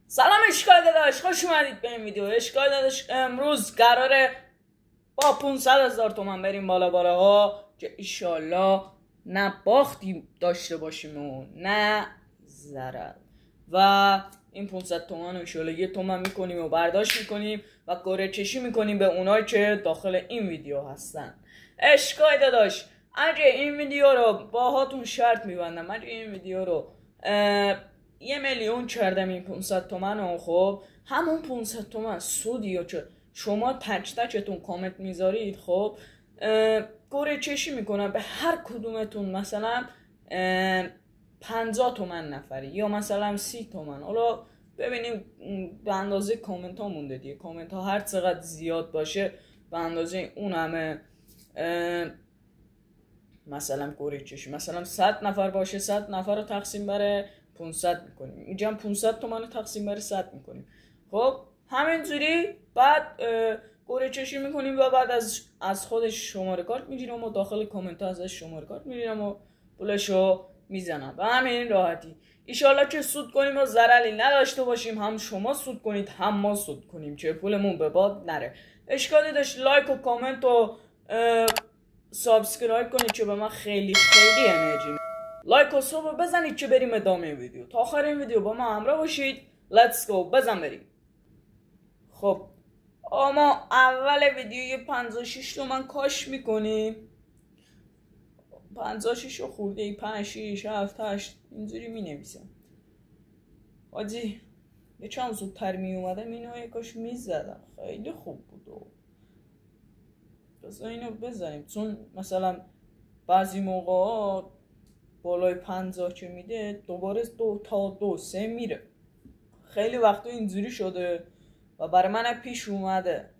سلام اشکال داداش، خوش اومدید به این ویدیو. اشکال داداش امروز قراره با 500,000 تومان بریم بالا ها که ایشالله نه باختی داشته باشیم و نه ضرر. و این 500 تومان رو ایشالله 1 تومن میکنیم و برداشت میکنیم و قرعه کشی میکنیم به اونایی که داخل این ویدیو هستن. اشکال داداش اگه این ویدیو رو باهاتون شرط میبندم، اگه این ویدیو رو 1,000,000 کردم این 500 تومن رو، خب همون 500 تومن سودی که شما تک تکتون کامنت میذارید، خب قرعه کشی میکنم به هر کدومتون، مثلا 50 تومن نفری یا مثلا 30 تومن. حالا ببینیم به اندازه کامنت ها مونده دیگه. کامنت ها هر چقدر زیاد باشه به اندازه اون همه مثلا قرعه کشی، مثلا 100 نفر باشه 100 نفر رو تقسیم بر 500 میکنیم، اینجا هم 500 تومن رو تقسیم بر 100 میکنیم. خب همینجوری بعد قرعه کشی میکنیم و بعد از خودش شماره کارت میگیرم و داخل کامنت ها ازش شماره کارت میگیرم و پولشو میزنم. و همین راحتی ایشالله که سود کنیم و ضرری نداشته باشیم، هم شما سود کنید هم ما سود کنیم که پولمون به باد نره. اشکالی داشت لایک و کامنت و سابسکرایب کنید که به من خیلی انرژی میده. لایک و ساب بزنید که بریم ادامه ویدیو. تا آخر این ویدیو با ما همراه باشید. لیتس گو، بزن بریم. خب ما اول ویدیو 56 تومن کاش میکنیم. 56 رو خورده 5 6 7 8 اینجوری می نویسم. حاجی یه چند زودتر می اومدم اینو یکاش می زدم، خیلی خوب بود. بذار اینو بزنیم، چون مثلا بعضی موقع بالای 50 که میده دوباره 2 تا 2 3 میره. خیلی وقتا اینجوری شده و برای من پیش اومده.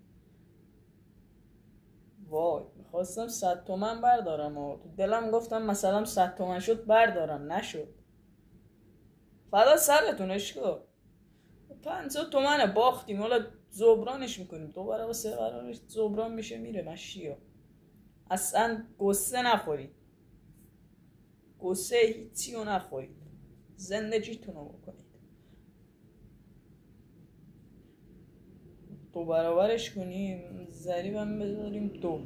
وای میخواستم 100 تومن بردارم و تو دلم گفتم مثلا 100 تومن شد بردارم، نشد. فدا سرتون اشکا 50 تومنه باختیم، حالا جبرانش میکنیم، دوباره و سه برابرش جبران میشه میره مشیا. اصلا قصه نخورید، قصه هیچی رو نخورید، زندگیتون رو بکنید. 2 برابرش کنیم، ضریبم بذاریم 2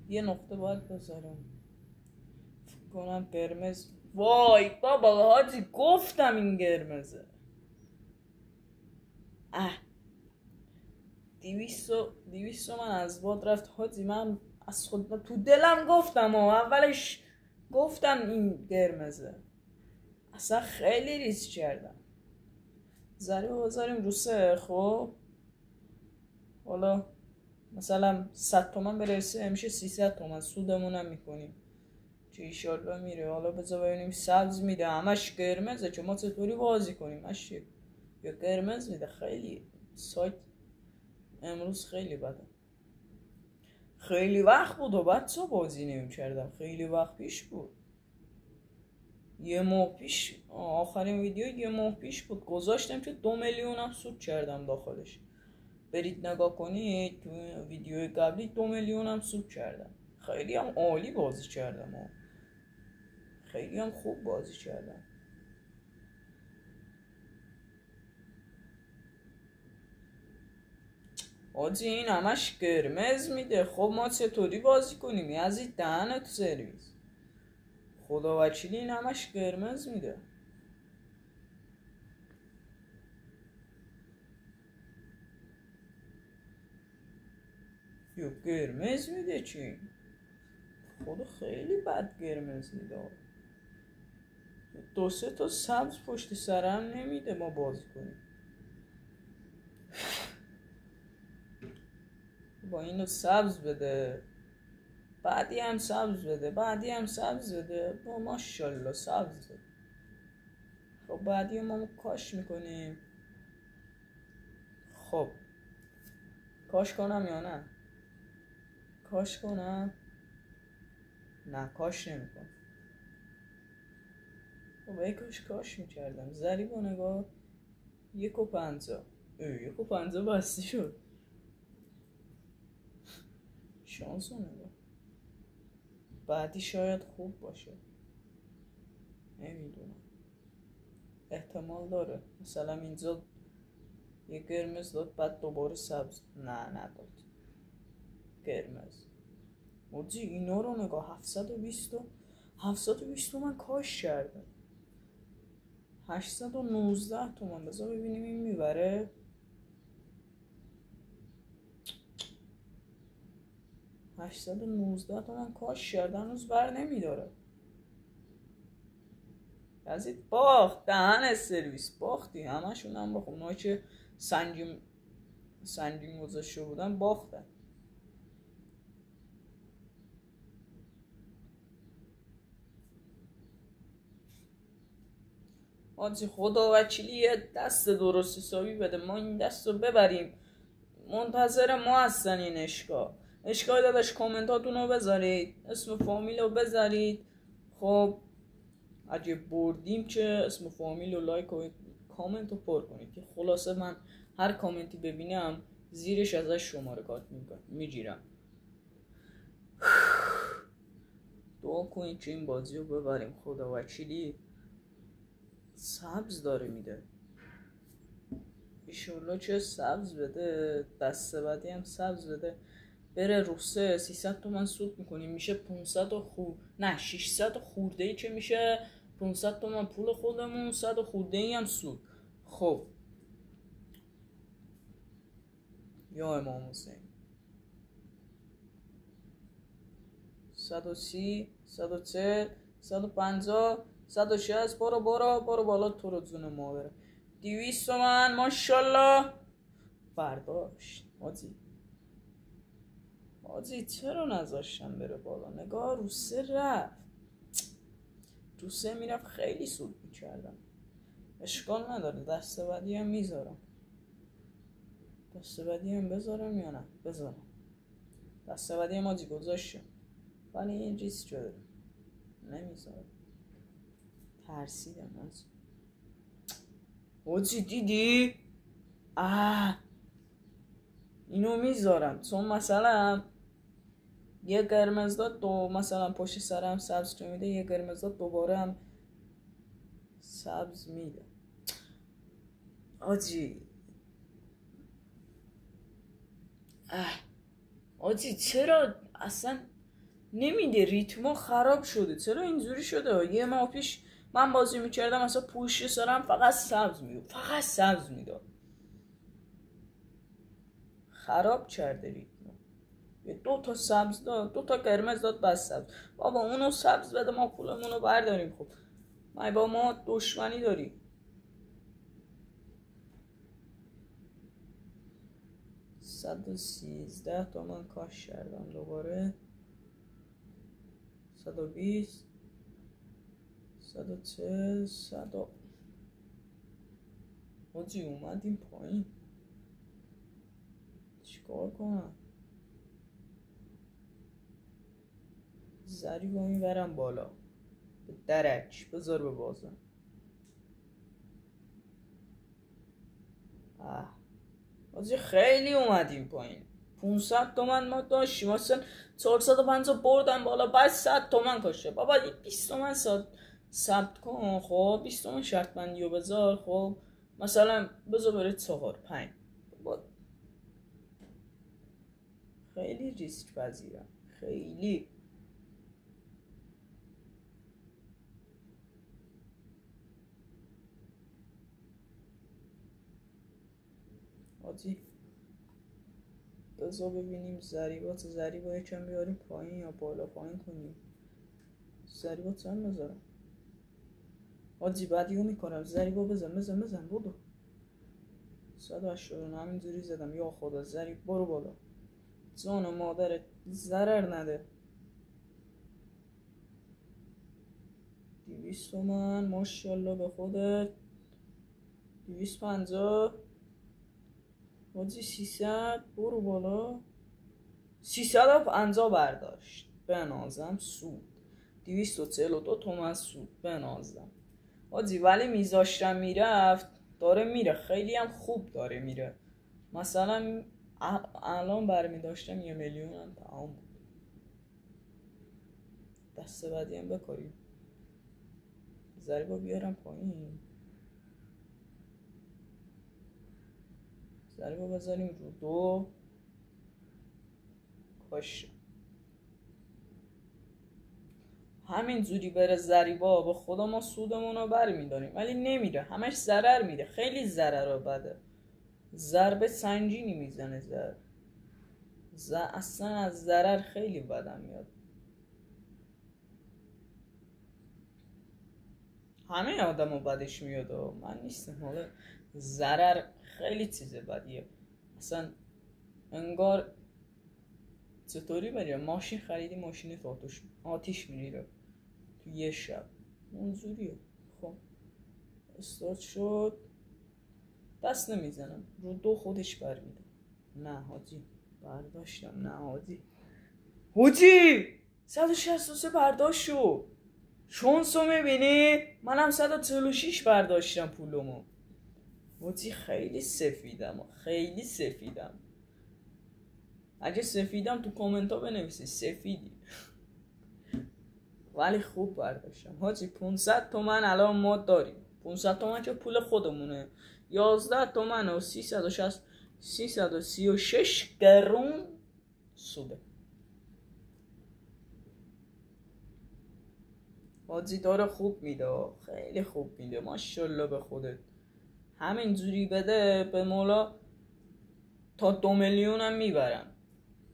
یه نقطه باید بذارم فکر کنم قرمز. وای بابا حاجی گفتم این قرمزه. 200 من از باد رفت حاجی. من از خود تو دلم گفتم اولش گفتم این قرمزه. اصلا خیلی ریسک کردم. ضریب بذاریم رو 3. خب حالا مثلا 100 تومن برسه میشه 300 تومن سودمون هم میکنیم که ایشالله میره. حالا بذار ببینیم سبز میده، همش قرمزه که ما چطوری بازی کنیم. اشی یا قرمز میده. خیلی سایت امروز خیلی بده. خیلی وقت بود و بچه بازی نمی کردم، خیلی وقت پیش بود، 1 ماه پیش. آخرین ویدیو 1 ماه پیش بود گذاشتم که 2 میلیون هم سود کردم داخلش. برید نگاه کنید تو ویدیو قبلی 2 میلیون هم سود کردم. خیلی هم عالی بازی کردم خیلی هم خوب بازی کردم. آجی این همش قرمز میده. خب ما چطوری بازی کنیم؟ یزید دهنت سرویس، خدا وکیلی این همش قرمز میده. یا قرمز میده چی؟ خدا خیلی بد قرمز میده. 2 3 تا سبز پشت سرم نمیده ما بازی کنیم. با اینو سبز بده، بعدی هم سبز بده، بعدی هم سبز بده، با ماشالله سبز بده. خب بعدی ما کاش میکنیم. خب کاش کنم یا نه؟ کاش کنم؟ نه کاش نمیکنم. خب ای کاش میکردم. ضریب و نگاه 1.50 1.50 بسته شد. شانس رو نگاه، بعدی شاید خوب باشه، نمیدونم. احتمال داره مثلا اینجا یه قرمز داد بعد دوباره سبز نداد قرمز. موجی اینا رو نگاه 720 تومن کاش کرده 819 تومن. بذار ببینیم این میبره. 819 تومن کاش کرده هنوز بر نمیداره. یزید باخت دهن سرویس باختی همشون هم باخت. اونایی که سنجیم گذاشته بودن باختن. آجی خدا وکیلی یه دست درست حسابی بده ما این دست رو ببریم. منتظر ما هستن این اشکای داداش کامنتاتون رو بذارید اسم فامیل رو بذارید. خب اگه بردیم که اسم فامیل و لایک و کامنت رو پر کنید که خلاصه من هر کامنتی ببینم زیرش ازش شماره کارت میگیرم. دعا کنید که این بازی رو ببریم. خدا وکیلی سبز داره میده ایشالله که سبز بده دسته بعدی هم سبز بده بره رو 300 تومن سود میکنیم میشه 500 نه 600 خورده ای که میشه 500 تومن پول خودمون 100 خورده ای هم سود. خب یا امام حسین 130 140 150 160 برو بالا تو رو جون مادره 200 تومن ماشالله برداشت. حاجی چرا نذاشتم بره بالا نگاه رو 3 رفت رو 3 میرفت خیلی سود میکردم. اشکال نداره دسته بعدی هم میذارم. دسته بعدی هم بذارم یا نه بذارم. دسته بعدی هم حاجی گذاشتم ولی این ریسک شده نمیذارم ترسیدم. حاجی دیدی اینو میذارم چون مثلا یه قرمز داد دو مثلا پشت سرم سبز که میده یه قرمز داد دوباره هم سبز میده. آجی چرا اصلا نمیده ریتما خراب شده چرا اینجوری شده. یه ماه پیش من بازی میکردم اصلا پشت سرم فقط سبز میداد خراب کرده ریتما. یه 2 تا سبز داد 2 تا قرمز داد بس سبز. بابا اونو سبز بده ما پولمونو برداریم. خب ما با ما دشمنی داری. 113 تومن کاش کردم دوباره 120 140 100 حاجی اومدیم پایین چیکار کنم. زری با میبرم بالا به درک بذار به بازم. حاجی خیلی اومدیم پایین 500 تومن ما داشتیم اصلا 450 بردم بالا بعد 100 تومن کاشه. بابا 20 تومن ثبت کن. خب 20 تومن شرط بندی رو بذار. خب مثلا بذار بره 4 5 خیلی ریسک پذیرم خیلی. حاجی بذار ببینیم ضریبات یکم بیاریم پایین یا بالا پایین کنیم. ضریبات چند بذارم حاجی بعدیو میکنم. ضریبا بزن بودو 189 همینجوری زدم. یا خدا ضریب برو بالا جان مادرت ضرر نده. 200 تومن ماشالله به خودت 250 حاجی 300 برو بالا 350 برداشت بنازم سود 242 تومن سود بنازم حاجی. ولی میذاشتم میرفت داره میره خیلی هم خوب داره میره. مثلا الان برمی داشتم 1 میلیون هم تمام بود. دسته بعدی هم بکاریم ضریبا بیارم پایین ضریبا بذاریم رو 2. کاش همین جوری بره ضریبا به خدا ما سودمون رو برمیداریم، ولی نمیره، همش ضرر میده، خیلی ضرر بده. ضربه سنگینی میزنه. اصلا از ضرر خیلی بدم میاد. همه آدمو بدش میاد و من نیستم. حالا ضرر خیلی چیز بدیه. اصلا انگار چطوری بریم ماشین خریدی، ماشین آتیش میره تو یه شب، منظوریه. خب استارت شد، دست نمیزنم رو 2 خودش برمیده. نه حاجی برداشتم، نه حاجی 163 برداشت شو. شانسو میبینی؟ منم 146 برداشتم پولمو. حاجی خیلی سفیدم. اگه سفیدم تو کامنت ها بنویسی سفیدی. ولی خوب برداشتم حاجی. 500 تومن الان ما داریم. 500 تومن که پول خودمونه. 11 تومن و 336 گرون سوده. حاجی داره خوب میده، خیلی خوب میده، ماشاءالله به خودت. همین جوری بده به مولا تا 2 میلیون هم میبرم.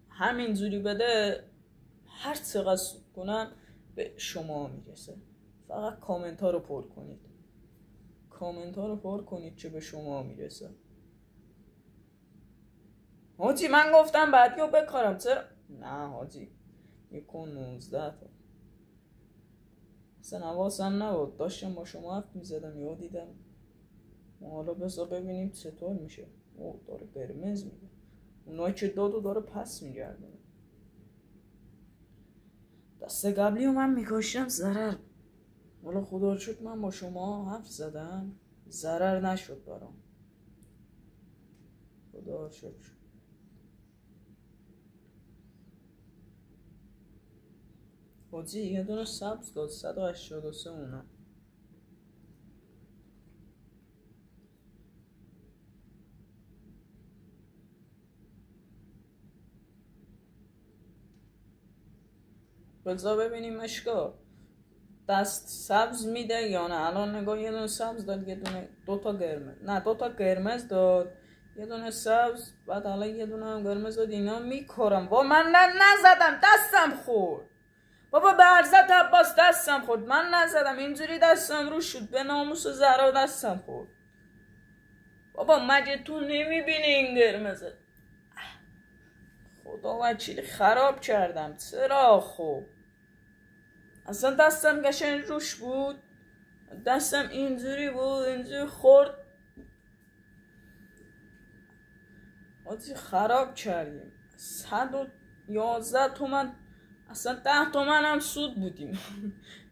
همین جوری بده هر چقدر سود کنم به شما میرسه. فقط کامنت ها رو پر کنید که به شما میرسه. حاجی من گفتم بعدیو بکارم، چرا؟ نه حاجی 1.19 تا اصلا حواسم نبود، داشتم با شما حرف میزدم یهو دیدم. حالا بذار ببینیم چطور میشه. او داره قرمز میده، اونایی که دادو داره پس میگردونه. دست قبلی رو من میکاشتم ضرر. والا خدا رو شکر من با شما حرف زدم ضرر نشد برام، خدا رو شکر. حاجی یه دونه سبز داد 183 اونم. بذار ببینیم اشکا دست سبز میده یا نه. الان نگاه یه دونه سبز داد، یه دونه 2 تا قرمز، نه 2 تا قرمز داد، یه دونه سبز، بعد حالا یه دونه هم قرمز داد. اینا میکارم با من نزدم، دستم خورد بابا، به عرضت عباس دستم خورد، من نزدم، اینجوری دستم رو شد، به ناموس زهرا دستم خورد. بابا مگه تو نمیبینی این قرمزه؟ خدا وکیلی خراب کردم. چرا؟ خب اصلا دستم قشنگ روش بود، دستم اینجوری بود، اینجوری خورد. حاجی خراب کردیم. 111 تومن، اصلا 10 تومن هم سود بودیم.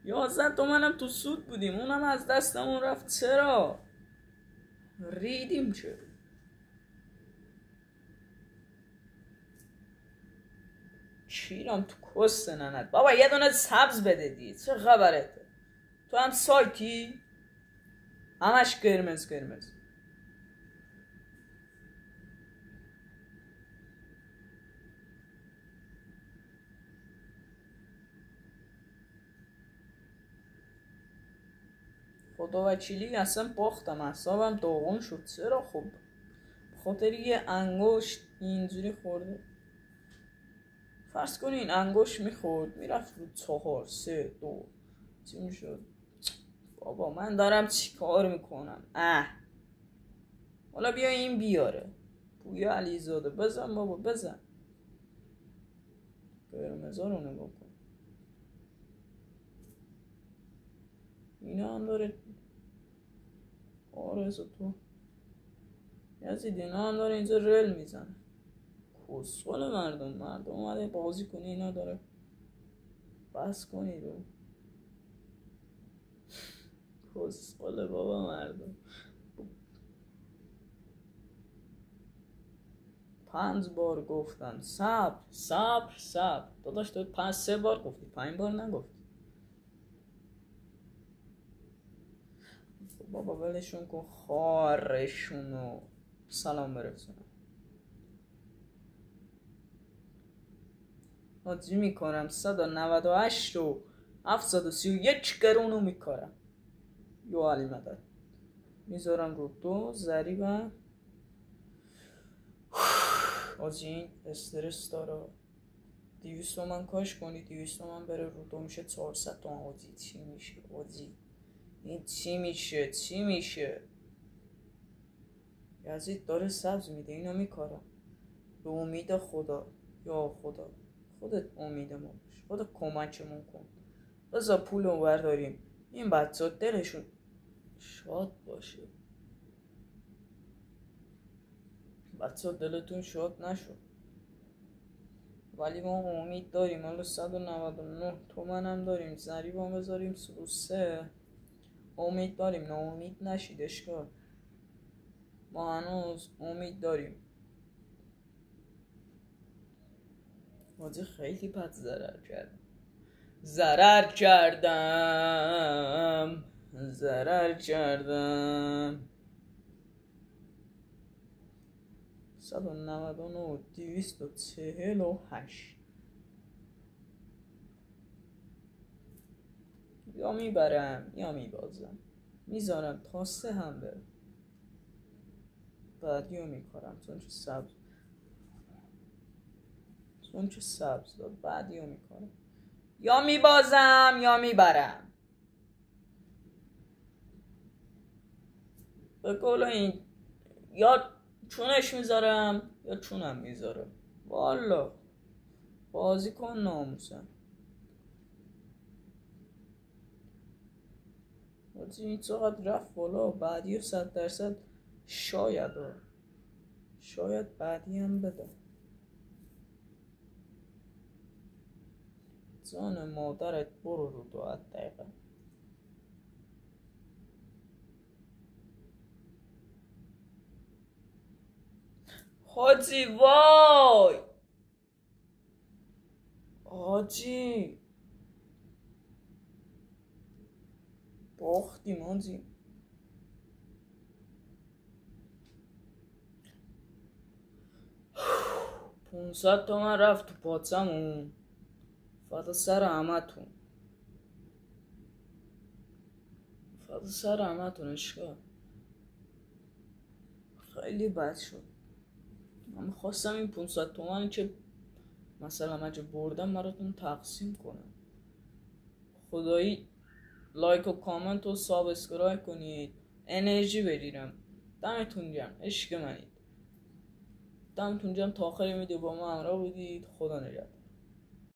11 تومن هم تو سود بودیم، اونم از دستمون رفت. چرا؟ ریدیم چرا؟ چیرم تو کست ننت بابا. یه دونه سبز بده دی، چه خبرته؟ تو هم سایتی؟ همش قرمز. خدا وکیلی اصلا باختم، اعصابم داغون شد. چرا؟ خب خاطر یه انگشت اینجوری خورده. فرض کنی این انگشت میخورد میرفت رو 4 3 2 چی میشد؟ بابا من دارم چی کار میکنم؟ حالا بیا این بیاره پویا علیزاده، بزن بابا بزن. قرمزا رو نگاه کن، اینا هم داره. آرزو تو یزید اینا هم داره اینجا رل میزنه. کسخل مردم اومده بازی کنه، اینا داره بس کنید و کسخل بابا مردم. 5 بار گفتن صبر داداش، تو 3 بار گفتی، 5 بار نگفتی. بابا ولشون کن خارشونو. سلام برسونم. حاجی میکنم 198 رو 731 گرونو میکارم. یا علی مدد. میذارم رو 2 ضریبم. حاجی این استرس داره. 200 تومن کاش کنی، 200 تومن بره رو 2 میشه 400 تومن. حاجی چی میشه حاجی؟ این چی میشه؟ یزید داره سبز میده، اینو میکارم به امید خدا. یا خدا خودت امیدمون باش، خودت کمکمون کن. بذار پولو برداریم این بچه دلشون شاد باشه. بچه دلتون شاد نشد ولی ما امید داریم. حالا 199 تومن هم داریم، ضریب هم بذاریم 3. امید داریم، ناامید نشید اشکال. ما هنوز امید داریم. حاجی خیلی بد ضرر کردم. 199 248 یا میبرم یا میبازم. میذارم تا 3 هم بره، بعدی رو میکارم چون چه سبز داد. بعدی رو میکنم یا میبازم یا میبرم. به قول این یا چونش میذارم یا چونم میذارم. والا بازی کن ناموسم. این چقدر رفت بالا. بعدی 100% شاید بعدی هم بده. جان مادرت برو رو 2 دقیقه. حاجی وای حاجی باختیم حاجی. 500 تومن رفت تو پاچمون. فدا سر همتون اشکال. خیلی بد شد. من میخواستم این 500 تومنی که مثلا اگه بردم براتون تقسیم کنم. خدایی لایک و کامنت و سابسکرایب کنید، انرژی بگیرم. دمتون گرم، عشق منید. دمتون گرم تا آخر ویدیو با ما همراه بودید. خدا نگهدار.